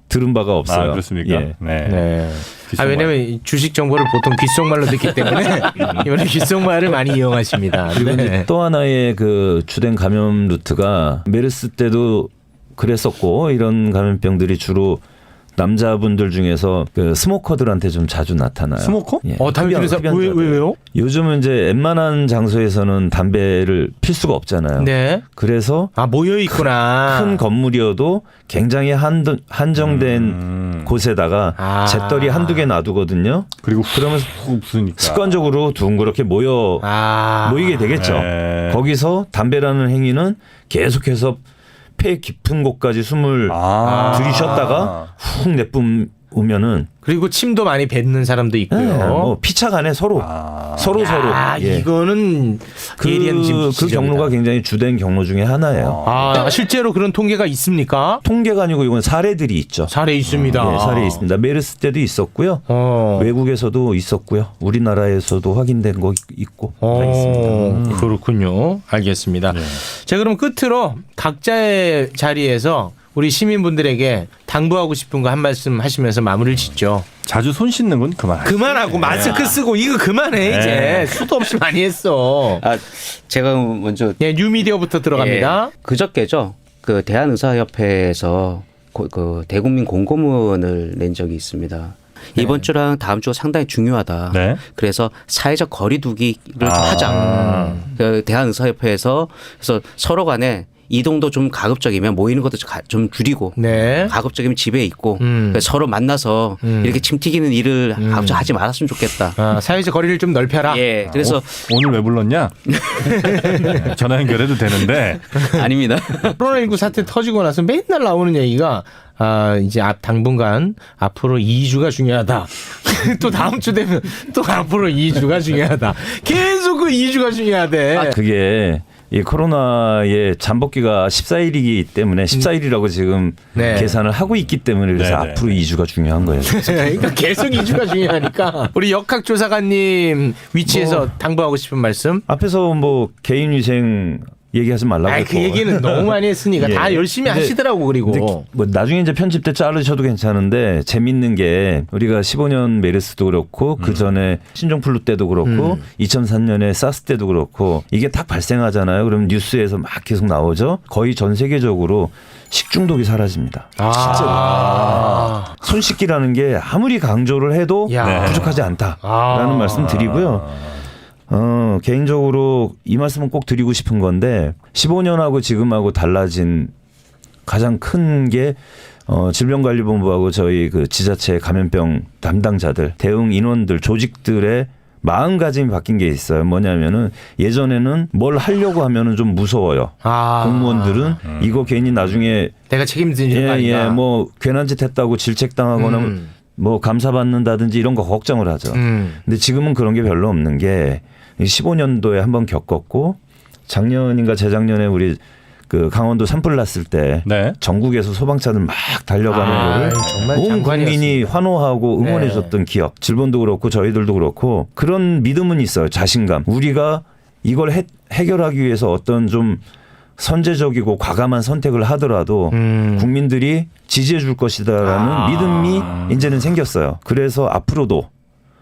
Speaker 2: 들은 바가 없어요.
Speaker 1: 아, 그렇습니까?
Speaker 2: 예.
Speaker 1: 네.
Speaker 3: 네. 아,
Speaker 1: 귓속말.
Speaker 3: 왜냐면 주식 정보를 보통 귓속말로 듣기 때문에 이번에 귓속말을 많이 이용하십니다.
Speaker 2: 그리고
Speaker 3: 네.
Speaker 2: 이제 또 하나의 그 주된 감염 루트가 메르스 때도 그랬었고 이런 감염병들이 주로 남자분들 중에서 그 스모커들한테 좀 자주 나타나요.
Speaker 1: 스모커?
Speaker 2: 예.
Speaker 3: 담배피면서
Speaker 2: 흡연자들.
Speaker 3: 왜요?
Speaker 2: 요즘은 이제 웬만한 장소에서는 담배를 필 수가 없잖아요.
Speaker 3: 네.
Speaker 2: 그래서
Speaker 3: 아, 모여 있구나.
Speaker 2: 큰 건물이어도 굉장히 한정된 곳에다가
Speaker 3: 아.
Speaker 2: 잿더리 한두 개 놔두거든요.
Speaker 1: 그리고 그러면서 훅 부으니까.
Speaker 2: 습관적으로 둥그렇게 모이게 되겠죠.
Speaker 1: 네.
Speaker 2: 거기서 담배라는 행위는 계속해서 폐 깊은 곳까지 숨을 들이쉬었다가 훅 내뿜으면은
Speaker 3: 그리고 침도 많이 뱉는 사람도 있고요.
Speaker 2: 뭐 피차 간에 서로 서로
Speaker 3: 아,
Speaker 2: 예.
Speaker 3: 이거는 예리한
Speaker 2: 그 경로가 굉장히 주된 경로 중에 하나예요.
Speaker 3: 아, 실제로 그런 통계가 있습니까?
Speaker 2: 통계가 아니고 이건 사례들이 있죠.
Speaker 3: 사례 있습니다.
Speaker 2: 예, 사례 있습니다. 메르스 때도 있었고요. 외국에서도 있었고요. 우리나라에서도 확인된 거 있고 다 있습니다.
Speaker 3: 그렇군요. 알겠습니다. 자, 그럼 끝으로 각자의 자리에서 우리 시민분들에게 당부하고 싶은 거 한 말씀 하시면서 마무리를 짓죠.
Speaker 1: 자주 손 씻는 건 그만.
Speaker 3: 그만하고 마스크 쓰고 이거 그만해 이제. 수도 없이 많이 했어.
Speaker 5: 아, 제가 먼저
Speaker 3: 네, 뉴미디어부터 들어갑니다.
Speaker 5: 예, 그저께죠. 그 대한의사협회에서 그 대국민 공고문을 낸 적이 있습니다. 이번 주랑 다음 주가 상당히 중요하다.
Speaker 1: 네.
Speaker 5: 그래서 사회적 거리두기를 좀 하자. 그 대한의사협회에서 그래서 서로 간에 이동도 좀 가급적이면 모이는 것도 좀 줄이고
Speaker 3: 네.
Speaker 5: 가급적이면 집에 있고 서로 만나서 이렇게 침 튀기는 일을 하지 말았으면 좋겠다.
Speaker 3: 아, 사회적 거리를 좀 넓혀라.
Speaker 5: 예, 그래서
Speaker 1: 오늘 왜 불렀냐? 전화 연결해도 되는데.
Speaker 5: 아닙니다.
Speaker 3: 코로나19 사태 터지고 나서 맨날 나오는 얘기가 이제 당분간 앞으로 2주가 중요하다. 또 다음 주 되면 또 앞으로 2주가 중요하다. 계속 그 2주가 중요하대.
Speaker 2: 그게 이 코로나의 잠복기가 14일이기 때문에 14일이라고 지금
Speaker 3: 네.
Speaker 2: 계산을 하고 있기 때문에 그래서
Speaker 1: 네네.
Speaker 2: 앞으로 2주가 중요한 거예요.
Speaker 3: 그러니까 계속 2주가 중요하니까 우리 역학조사관님 위치에서 당부하고 싶은 말씀.
Speaker 2: 앞에서 뭐 개인위생 얘기하지 말라고 했고.
Speaker 3: 그 얘기는 너무 많이 했으니까
Speaker 2: 예.
Speaker 3: 다 열심히
Speaker 2: 근데-
Speaker 3: 하시더라고. 그리고
Speaker 2: 근데 뭐 나중에 이제 편집 때 자르셔도 괜찮은데 재밌는 게 우리가 15년 메르스도 그렇고 그 전에 신종플루 때도 그렇고 2003년에 사스 때도 그렇고 이게 딱 발생하잖아요. 그럼 뉴스에서 막 계속 나오죠. 거의 전 세계적으로 식중독이 사라집니다.
Speaker 3: 아.
Speaker 2: 손 씻기라는 게 아무리 강조를 해도
Speaker 3: 야.
Speaker 2: 부족하지 않다라는 말씀 드리고요. 개인적으로 이 말씀은 꼭 드리고 싶은 건데 15년하고 지금하고 달라진 가장 큰 게 질병관리본부하고 저희 그 지자체 감염병 담당자들, 대응 인원들, 조직들의 마음가짐이 바뀐 게 있어요. 뭐냐면은 예전에는 뭘 하려고 하면은 좀 무서워요. 공무원들은 이거 괜히 나중에
Speaker 3: 내가 책임지는 거 아닌가.
Speaker 2: 뭐 괜한 짓 했다고 질책당하거나 뭐 감사받는다든지 이런 거 걱정을 하죠. 근데 지금은 그런 게 별로 없는 게 15년도에 한번 겪었고 작년인가 재작년에 우리 그 강원도 산불 났을 때
Speaker 1: 네.
Speaker 2: 전국에서 소방차들 막 달려가는 거를
Speaker 3: 정말
Speaker 2: 온
Speaker 3: 장관이었습니다.
Speaker 2: 국민이 환호하고 응원해 줬던 기억. 질본도 그렇고 저희들도 그렇고 그런 믿음은 있어요. 자신감. 우리가 이걸 해결하기 위해서 어떤 좀 선제적이고 과감한 선택을 하더라도 국민들이 지지해 줄 것이다라는 믿음이 이제는 생겼어요. 그래서 앞으로도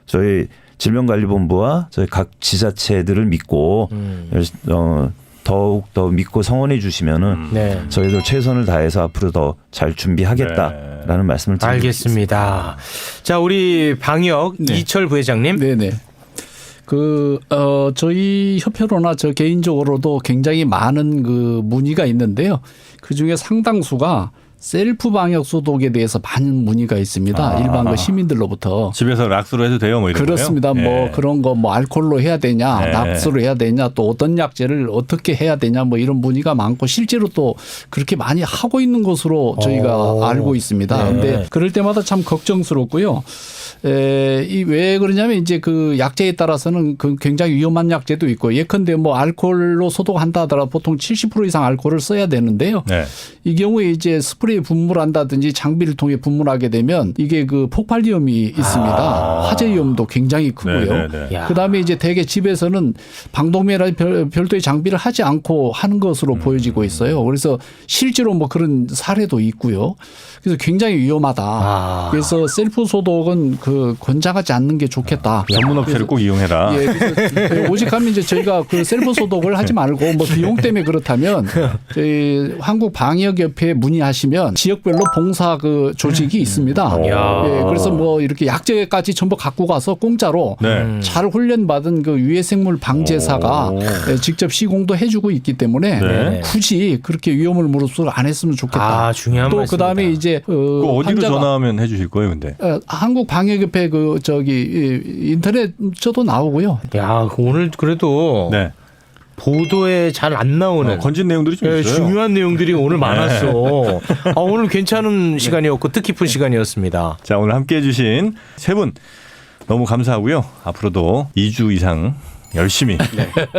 Speaker 2: 저희 질병관리본부와 저희 각 지자체들을 믿고 더욱 더 믿고 성원해 주시면은
Speaker 3: 네.
Speaker 2: 저희들 최선을 다해서 앞으로 더 잘 준비하겠다라는 말씀을 드리겠습니다.
Speaker 3: 알겠습니다. 자, 우리 방역
Speaker 4: 네.
Speaker 3: 이철 부회장님.
Speaker 4: 네네. 저희 협회로나 저 개인적으로도 굉장히 많은 그 문의가 있는데요. 그 중에 상당수가 셀프 방역 소독에 대해서 많은 문의가 있습니다. 일반 그 시민들로부터.
Speaker 1: 집에서 락스로 해도 돼요, 뭐 이런
Speaker 4: 그렇습니다.
Speaker 1: 거요?
Speaker 4: 뭐
Speaker 1: 예.
Speaker 4: 그런 거 뭐 알코올로 해야 되냐,
Speaker 1: 네.
Speaker 4: 락스로 해야 되냐, 또 어떤 약제를 어떻게 해야 되냐, 뭐 이런 문의가 많고 실제로 또 그렇게 많이 하고 있는 것으로 저희가 알고 있습니다. 그런데 그럴 때마다 참 걱정스럽고요. 이 왜 그러냐면 이제 그 약제에 따라서는 그 굉장히 위험한 약제도 있고 예컨대 뭐 알코올로 소독한다 하더라도 보통 70% 이상 알코올을 써야 되는데요.
Speaker 1: 네.
Speaker 4: 이 경우에 이제 스프레이 분무한다든지 장비를 통해 분무하게 되면 이게 그 폭발 위험이 있습니다. 화재 위험도 굉장히 크고요.
Speaker 1: 네.
Speaker 3: 야.
Speaker 4: 그다음에 이제 대개 집에서는 방독면이나 별도의 장비를 하지 않고 하는 것으로 보여지고 있어요. 그래서 실제로 뭐 그런 사례도 있고요. 그래서 굉장히 위험하다. 그래서 셀프 소독은 그 권장하지 않는 게 좋겠다.
Speaker 1: 전문 업체를 꼭 이용해라.
Speaker 4: 예, 그래서 오직하면 이제 저희가 그 셀프 소독을 하지 말고 뭐 비용 때문에 그렇다면 저희 한국 방역협회에 문의하시면 지역별로 봉사 그 조직이 있습니다. 예, 그래서 뭐 이렇게 약제까지 전부 갖고 가서 공짜로
Speaker 1: 네.
Speaker 4: 잘 훈련받은 그 유해생물 방제사가 직접 시공도 해주고 있기 때문에
Speaker 1: 네.
Speaker 4: 굳이 그렇게 위험을 무릅쓰고 안 했으면 좋겠다.
Speaker 3: 중요한
Speaker 4: 또
Speaker 3: 말씀입니다.
Speaker 4: 그다음에 이제
Speaker 1: 그 어디로
Speaker 4: 환자가
Speaker 1: 전화하면 해주실 거예요, 근데?
Speaker 4: 한국 방역협회 그 인터넷 저도 나오고요.
Speaker 3: 야, 오늘 그래도
Speaker 1: 네.
Speaker 3: 보도에 잘 안 나오는
Speaker 1: 건진 내용들이 좀
Speaker 3: 예,
Speaker 1: 있어요.
Speaker 3: 중요한 내용들이 오늘 많았어. 오늘 괜찮은 시간이었고 뜻깊은 시간이었습니다.
Speaker 1: 자, 오늘 함께 해주신 세 분 너무 감사하고요. 앞으로도 2주 이상 열심히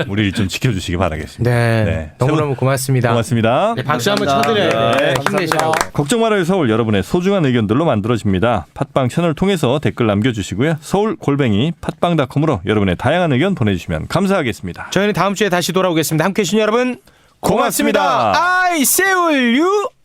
Speaker 1: 우리를 좀 지켜주시기 바라겠습니다.
Speaker 3: 네, 너무너무 고맙습니다.
Speaker 1: 고맙습니다.
Speaker 3: 네, 박수 한번 쳐드려야 돼. 힘내시라고.
Speaker 1: 걱정 말아요 서울 여러분의 소중한 의견들로 만들어집니다. 팟빵 채널 통해서 댓글 남겨주시고요. 서울@팟빵.com으로 여러분의 다양한 의견 보내주시면 감사하겠습니다.
Speaker 3: 저희는 다음 주에 다시 돌아오겠습니다. 함께해 주신 여러분
Speaker 1: 고맙습니다.
Speaker 3: I see you.